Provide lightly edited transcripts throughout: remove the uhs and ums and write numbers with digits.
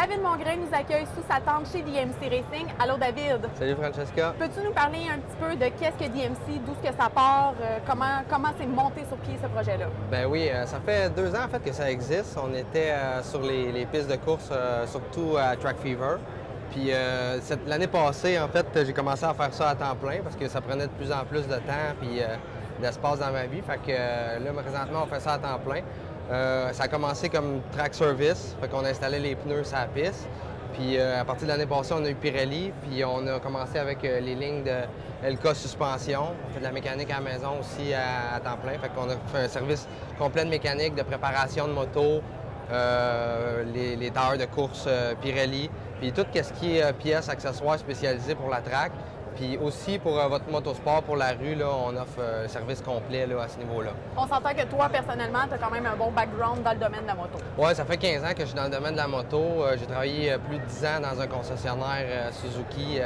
David Mongrain nous accueille sous sa tente chez DMC Racing. Allô, David. Salut, Francesca. Peux-tu nous parler un petit peu de qu'est-ce que DMC, d'où ce que ça part, comment c'est monté sur pied ce projet-là? Ben oui, ça fait 2 ans en fait que ça existe. On était sur les pistes de course, surtout à Track Fever. Puis l'année passée, en fait, j'ai commencé à faire ça à temps plein parce que ça prenait de plus en plus de temps puis d'espace dans ma vie. Fait que là, présentement, on fait ça à temps plein. Ça a commencé comme track service, fait qu'on a installé les pneus sur la piste. Puis à partir de l'année passée, on a eu Pirelli, puis on a commencé avec les lignes de LK Suspension. On fait de la mécanique à la maison aussi à temps plein. Fait qu'on a fait un service complet de mécanique, de préparation de moto, les tailleurs de course Pirelli, puis tout ce qui est pièces, accessoires spécialisés pour la track. Puis aussi pour votre motosport, pour la rue, là, on offre un service complet là, à ce niveau-là. On s'entend que toi, personnellement, tu as quand même un bon background dans le domaine de la moto. Oui, ça fait 15 ans que je suis dans le domaine de la moto. J'ai travaillé plus de 10 ans dans un concessionnaire Suzuki,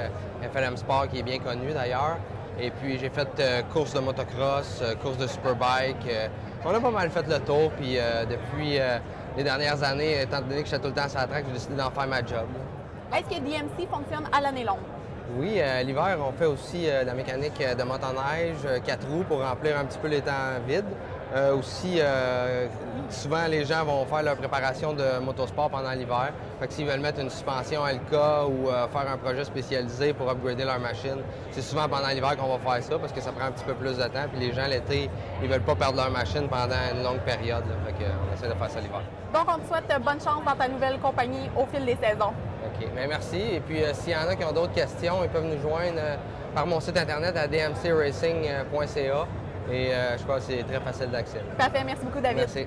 FLM Sport, qui est bien connu d'ailleurs. Et puis j'ai fait course de motocross, course de superbike. On a pas mal fait le tour. Puis depuis les dernières années, étant donné que j'étais tout le temps sur la track, j'ai décidé d'en faire ma job. Est-ce que DMC fonctionne à l'année longue? Oui, l'hiver, on fait aussi de la mécanique de motoneige, 4 roues pour remplir un petit peu les temps vides. Aussi, souvent, les gens vont faire leur préparation de motosport pendant l'hiver. Fait que s'ils veulent mettre une suspension LK ou faire un projet spécialisé pour upgrader leur machine, c'est souvent pendant l'hiver qu'on va faire ça parce que ça prend un petit peu plus de temps. Puis les gens, l'été, ils veulent pas perdre leur machine pendant une longue période. Là. Fait qu'on essaie de faire ça l'hiver. Donc, on te souhaite bonne chance dans ta nouvelle compagnie au fil des saisons. OK. Bien, merci. Et puis, s'il y en a qui ont d'autres questions, ils peuvent nous joindre par mon site internet à dmcracing.ca. Et je pense que c'est très facile d'accès. Parfait. Merci beaucoup, David. Merci.